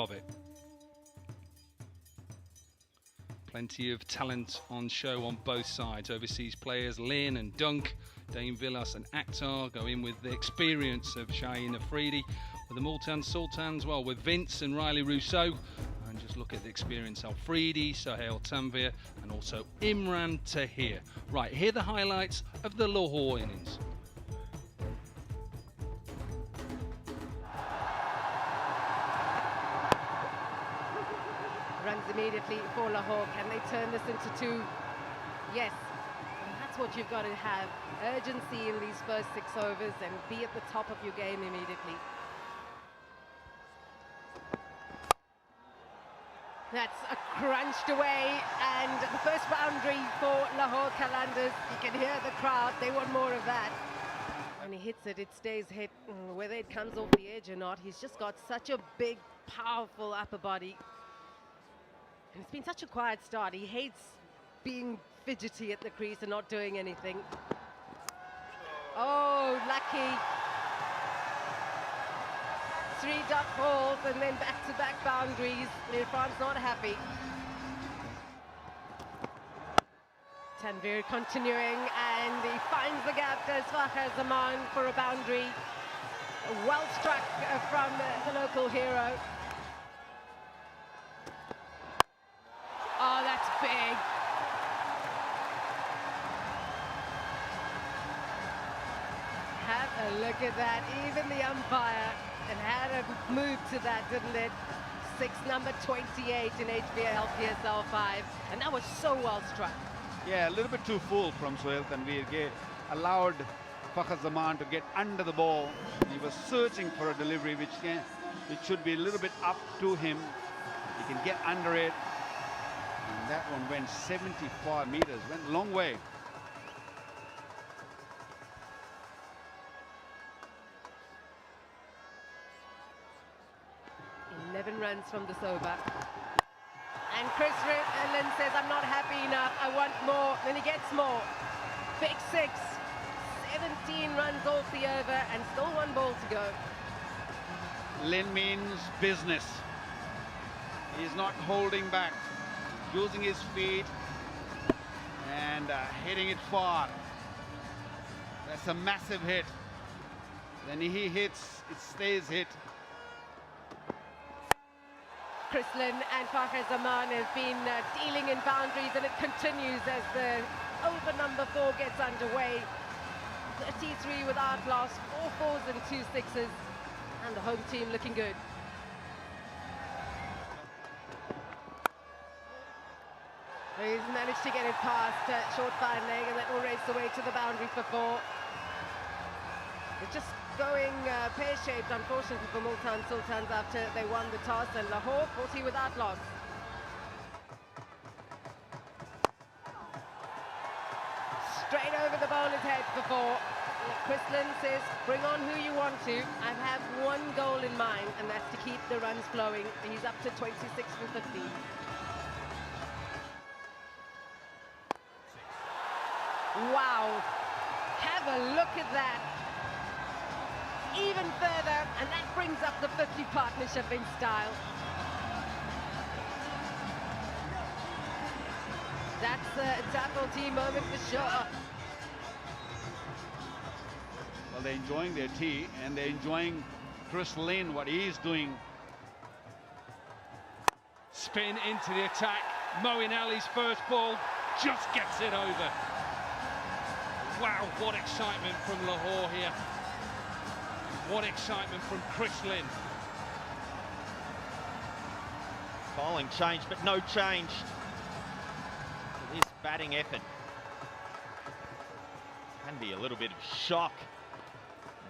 of it. Plenty of talent on show on both sides. Overseas players Lynn and Dunk, Dane Villas and Akhtar go in with the experience of Shaheen Afridi. With the Multan Sultans, well, with Vince and Riley Rousseau. And just look at the experience Afridi, Sohail Tanvir and also Imran Tahir. Right, here are the highlights of the Lahore innings. Runs immediately for Lahore. Can they turn this into two? Yes. And that's what you've got to have. Urgency in these first 6 overs and be at the top of your game immediately. That's crunched away, and the first boundary for Lahore Qalandars. You can hear the crowd. They want more of that. When he hits it, it stays hit. Whether it comes off the edge or not, he's just got such a big, powerful upper body. And it's been such a quiet start. He hates being fidgety at the crease and not doing anything. Oh, lucky. 3 dot balls and then back-to-back boundaries. Irfan's not happy. Tanvir continuing, and he finds the gap. There's Fakhar Zaman for a boundary. Well struck from the local hero. Oh, that's big. Have a look at that. Even the umpire had a move to that, didn't it? Number 28 in HBL PSL 5. And that was so well struck. Yeah, a little bit too full from Sohail Tanvir. Allowed Fakhar Zaman to get under the ball. He was searching for a delivery which should be a little bit up to him. He can get under it. And that one went 75 meters, went a long way. 11 runs from this over. And Chris Lynn says, I'm not happy enough, I want more. Then he gets more. Big 6. 17 runs off the over and still 1 ball to go. Lynn means business. He's not holding back. Using his feet and hitting it far. That's a massive hit. Then he hits, it stays hit. Chris Lynn and Fakhar Zaman have been dealing in boundaries, and it continues as the over number 4 gets underway. 33 without loss, 4 fours and 2 sixes, and the home team looking good. He's managed to get it past short fine leg, and that will race the way to the boundary for 4. It's just going pear-shaped, unfortunately, for Multan Sultans after they won the toss, and Lahore 40 without loss. Straight over the bowler's head for 4. Chris Lynn says, bring on who you want to. I have 1 goal in mind, and that's to keep the runs flowing. He's up to 26 from 15. Wow, have a look at that. Even further, and that brings up the 50 partnership in style. That's a tackle team moment for sure. Well, they're enjoying their tea, and they're enjoying Chris Lynn, what he's doing. Spin into the attack. Moeen Ali's first ball just gets it over. Wow, what excitement from Lahore here. What excitement from Chris Lynn. Bowling change, but no change to this batting effort. Can be a little bit of shock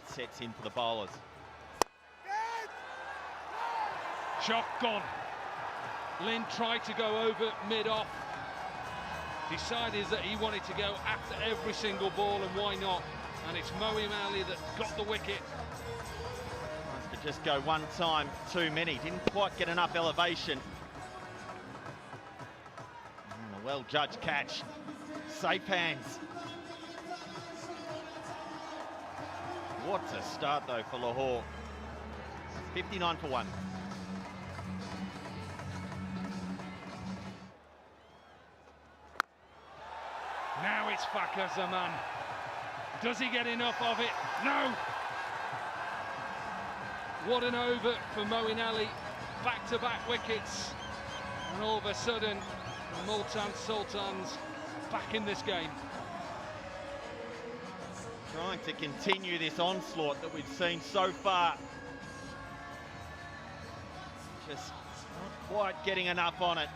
that sets in for the bowlers. Shock gone. Lynn tried to go over mid-off. Decided that he wanted to go after every single ball, and why not? And it's Moeen Ali that got the wicket. But just go 1 time too many. Didn't quite get enough elevation. A well-judged catch. Safe hands. What a start though for Lahore. 59 for 1. Now it's Fakhar Zaman. Does he get enough of it? No! What an over for Moeen Ali. Back-to-back wickets. And all of a sudden, the Multan Sultans back in this game. Trying to continue this onslaught that we've seen so far. Just not quite getting enough on it.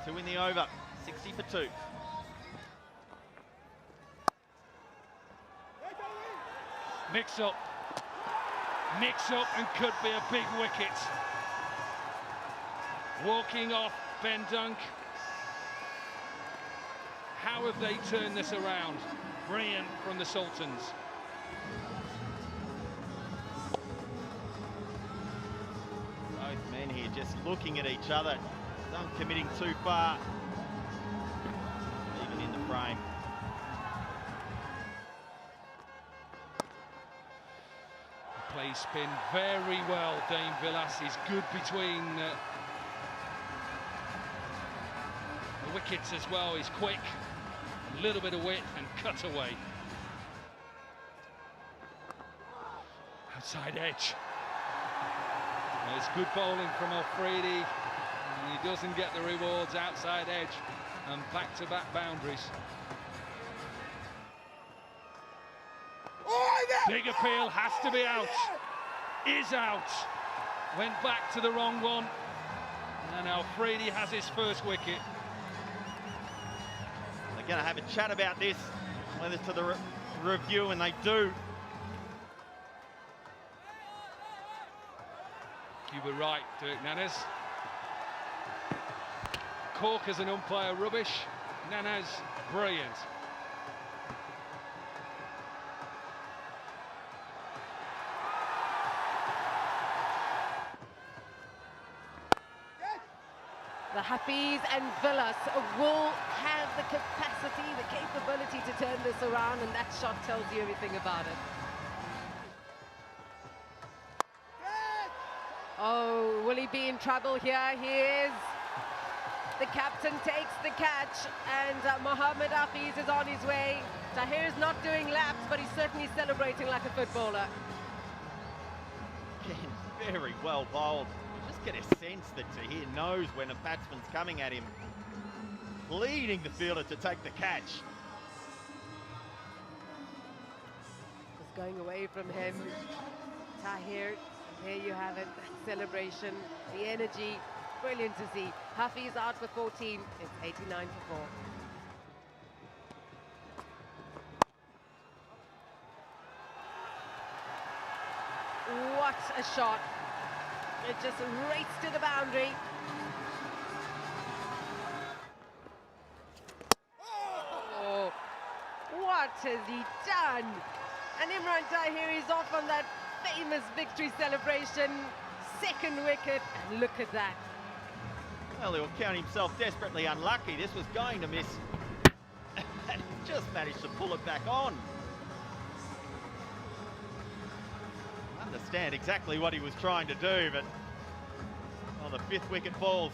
To win the over, 60 for 2. Mix up, and could be a big wicket. Walking off Ben Dunk. How have they turned this around? Brilliant from the Sultans. Both men here just looking at each other. Dunk committing too far, even in the frame. Plays spin very well, Dane Villas. He's good between the wickets as well. He's quick, a little bit of width and cut away. Outside edge. There's good bowling from Afridi. And he doesn't get the rewards. Outside edge and back-to-back boundaries. Big appeal, has to be out. Is out. Went back to the wrong one. And Afridi has his first wicket. They're going to have a chat about this, whether to the review, and they do. You were right, Dirk Nannes. Cork as an umpire, rubbish. Nannes, brilliant. The Hafiz and Villas will have the capacity, the capability to turn this around, and that shot tells you everything about it. Oh, will he be in trouble here? He is. The captain takes the catch, and Mohammad Hafiz is on his way. Tahir's not doing laps, but he's certainly celebrating like a footballer. Again, very well bowled. You just get a sense that Tahir knows when a batsman's coming at him, leading the fielder to take the catch. Just going away from him. Tahir, there you have it, that celebration, the energy, brilliant to see. Hafiz out for 14, it's 89 for 4. What a shot. It just raced to the boundary. Oh, what has he done? And Imran Tahir is off on that famous victory celebration. Second wicket, and look at that. Well, he'll count himself desperately unlucky. This was going to miss. And he just managed to pull it back on. I understand exactly what he was trying to do, but on the 5th wicket falls.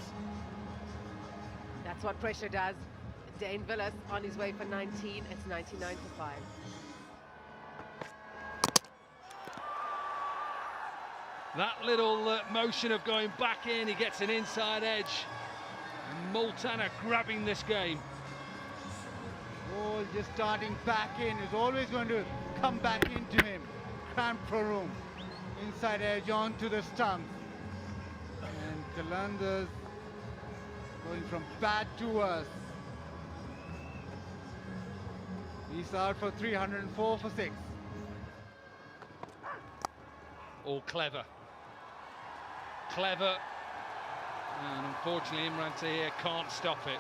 That's what pressure does. Dane Villas on his way for 19. It's 99 for 5. That little motion of going back in, he gets an inside edge. And Multan are grabbing this game. Ball just starting back in is always going to come back into him. Cramped for room. Inside edge onto the stumps. And Qalandars going from bad to worse. He's out for 304 for 6. All clever. Clever. And unfortunately, Imran Tahir can't stop it.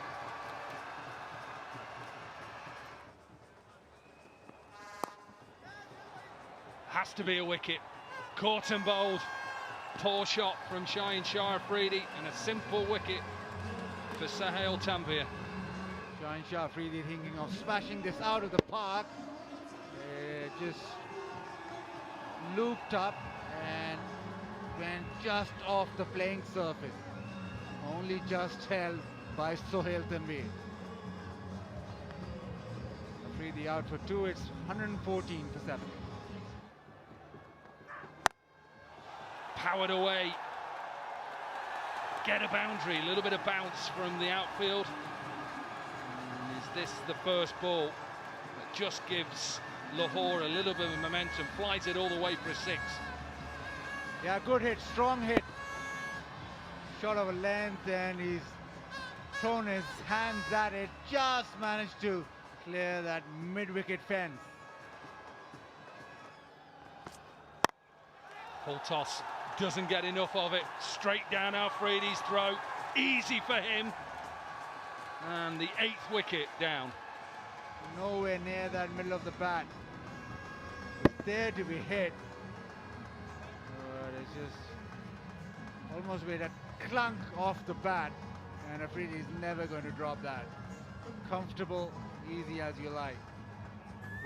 Has to be a wicket. Caught and bowled. Poor shot from Shaheen Shah Afridi, and a simple wicket for Sohail Tanvir. Shaheen Shah Afridi thinking of smashing this out of the park. Just looped up and went just off the playing surface. Only just held by Sohail Tanveer. Afridi out for 2, it's 114 for 7. Powered away. Get a boundary, a little bit of bounce from the outfield. And is this the first ball that just gives Lahore a little bit of momentum, flies it all the way for a 6? Yeah, good hit, strong hit. Shot of a length, and he's thrown his hands at it, just managed to clear that mid-wicket fence. Full toss, doesn't get enough of it. Straight down Afridi's throat, easy for him. And the 8th wicket down. Nowhere near that middle of the bat. It's there to be hit. But it's just almost with a clunk off the bat, and Afridi is never going to drop that. Comfortable, easy as you like.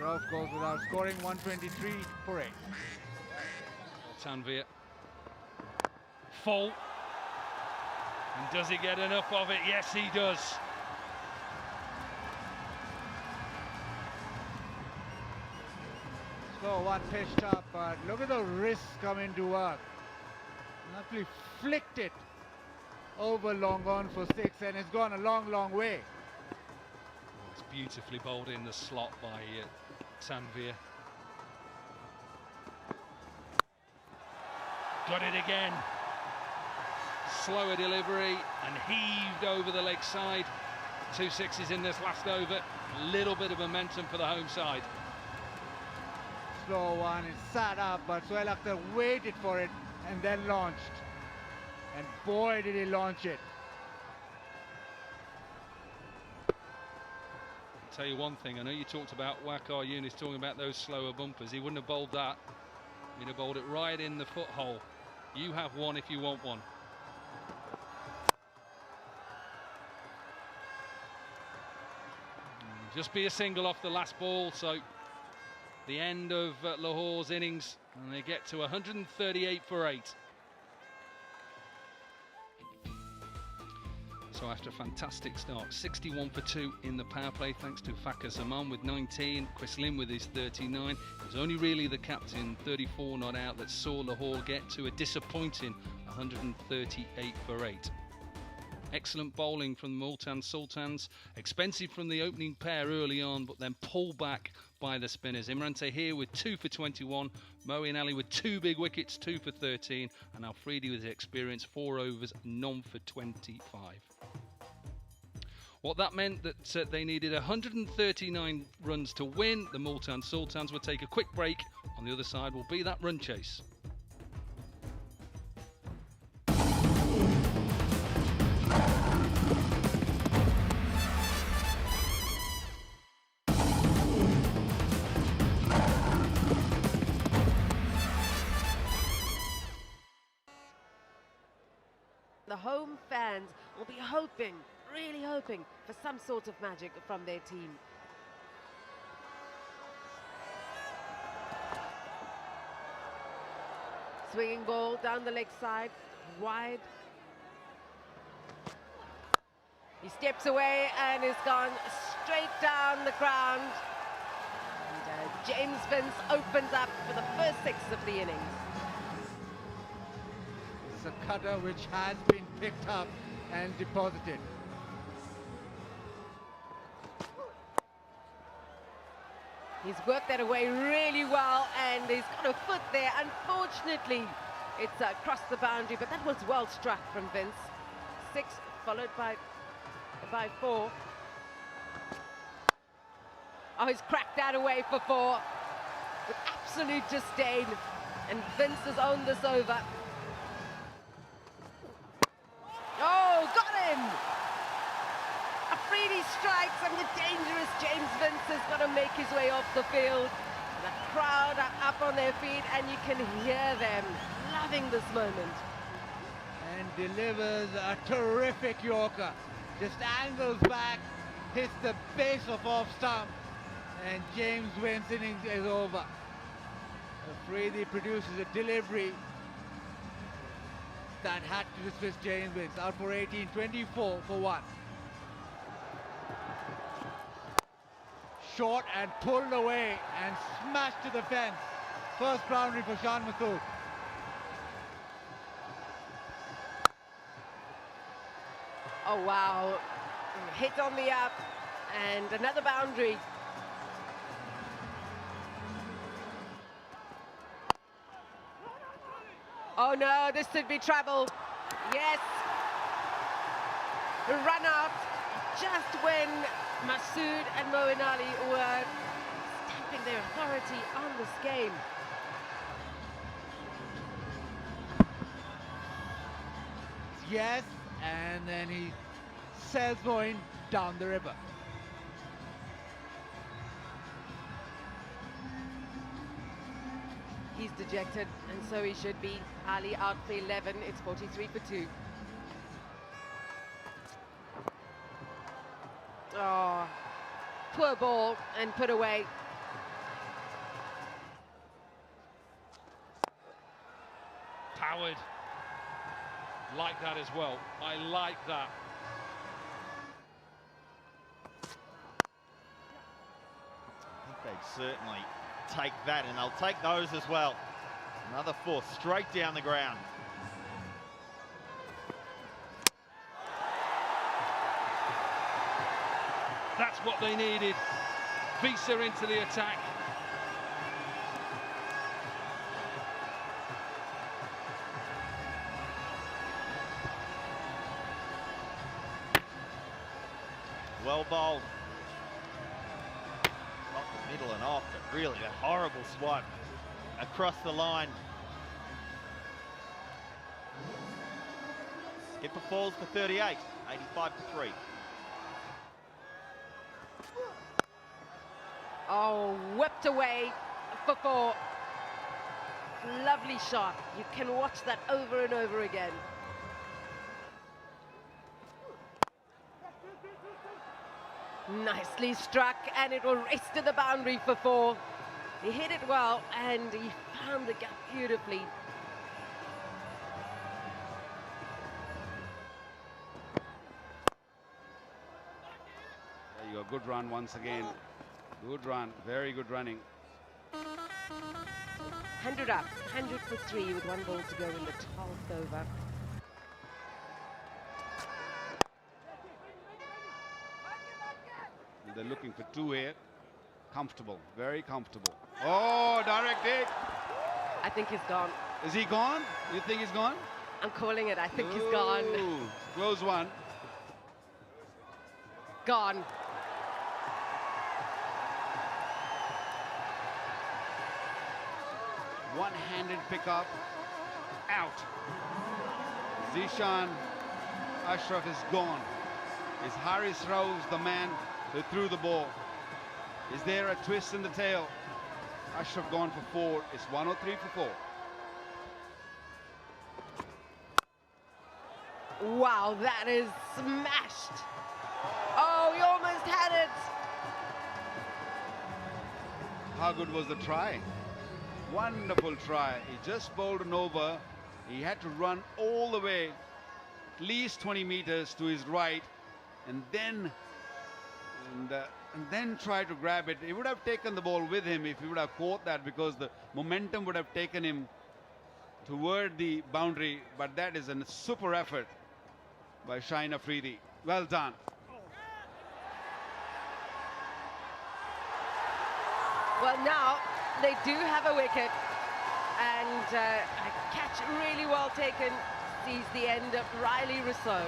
Rauf goes without scoring, 123 for 8. Tanveer. Full. And does he get enough of it? Yes, he does. Slow one pitched up, but look at the wrist coming to work. Actually flicked it over long on for 6, and it's gone a long, long way. It's beautifully bowled in the slot by Tanveer. Got it again. Slower delivery and heaved over the leg side. 2 6s in this last over. A little bit of momentum for the home side. Slow one, it sat up, but Sohail Akhtar waited for it and then launched. And boy, did he launch it. I'll tell you one thing, I know you talked about Waqar Younis talking about those slower bumpers. He wouldn't have bowled that. He'd have bowled it right in the foothole. You have one if you want one. Just be a single off the last ball, so the end of Lahore's innings, and they get to 138 for 8. So after a fantastic start, 61 for 2 in the power play, thanks to Fakhar Zaman with 19, Chris Lynn with his 39. It was only really the captain, 34 not out, that saw Lahore get to a disappointing 138 for 8. Excellent bowling from the Multan Sultans, expensive from the opening pair early on, but then pulled back by the spinners. Imran Tahir with 2 for 21, Moeen Ali with 2 big wickets, 2 for 13, and Afridi with his experience, 4 overs, none for 25. What that meant that they needed 139 runs to win. The Multan Sultans will take a quick break. On the other side will be that run chase. The home fans will be hoping, really hoping, for some sort of magic from their team. Swinging ball down the leg side, wide. He steps away and is gone straight down the ground. And James Vince opens up for the first 6 of the innings. It's a cutter which has been picked up and deposited. He's worked that away really well, and he's got a foot there. Unfortunately, it's crossed the boundary, but that was well struck from Vince. 6 followed by 4. Oh, he's cracked that away for 4 with absolute disdain, and Vince has owned this over. Oh, got him! Afridi strikes, and the dangerous James Vince has got to make his way off the field. The crowd are up on their feet, and you can hear them loving this moment. And delivers a terrific Yorker. Just angles back, hits the base of off stump, and James Vince's innings is over. Afridi produces a delivery that had to dismiss James Vince. Out for 18, 24 for 1. short and pulled away and smashed to the fence. First boundary for Shan Masood. Oh wow, hit on the up and another boundary. Oh no, this could be trouble. Yes. Run out just when Masood and Moeen Ali were stamping their authority on this game. Yes, and then he sails Moeen down the river. He's dejected, and so he should be. Ali out for 11. It's 43 for 2. Oh, poor ball and put away. Powered. Like that as well. I like that. I think they'd certainly take that, and they'll take those as well. Another 4 straight down the ground. That's what they needed. Visa into the attack. Well bowled. Off the middle and off, but really a horrible swipe across the line. Skipper falls for 38, 85 for 3. Oh, whipped away for 4. Lovely shot. You can watch that over and over again. Nicely struck, and it will race to the boundary for 4. He hit it well, and he found the gap beautifully. There you go, good run once again. Good run, very good running. 100 up, 100 for 3 with 1 ball to go in the 12th over. They're looking for 2 here. Comfortable, very comfortable. Oh, direct hit. I think he's gone. Is he gone? You think he's gone? I'm calling it. I think he's gone. Ooh, close one. Gone. One-handed pickup. Out. Zishan Ashraf is gone. Is Haris Rauf the man who threw the ball? Is there a twist in the tail? Ashraf gone for 4. It's 103 for 4. Wow, that is smashed. Oh, he almost had it. How good was the try? Wonderful try. He just bowled an over. He had to run all the way, at least 20 meters to his right, and then try to grab it. He would have taken the ball with him if he would have caught that, because the momentum would have taken him toward the boundary. But that is a super effort by Shaheen Afridi. Well done. Well, now they do have a wicket, and a catch really well taken sees the end of Riley Rousseau.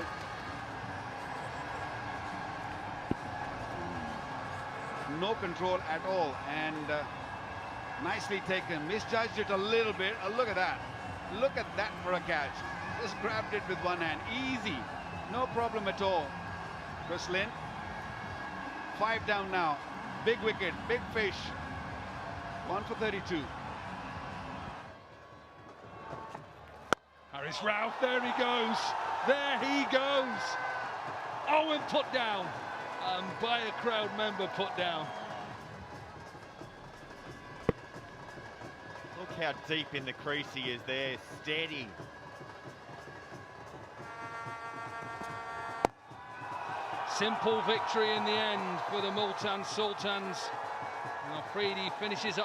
No control at all, and nicely taken. Misjudged it a little bit. Look at that. Look at that for a catch. Just grabbed it with one hand. Easy. No problem at all. Chris Lynn. 5 down now. Big wicket. Big fish. 1 for 32. Haris Rauf, there he goes. There he goes. Owen put down. By a crowd member put down. Look how deep in the crease he is there, steady. Simple victory in the end for the Multan Sultans. Afridi finishes up.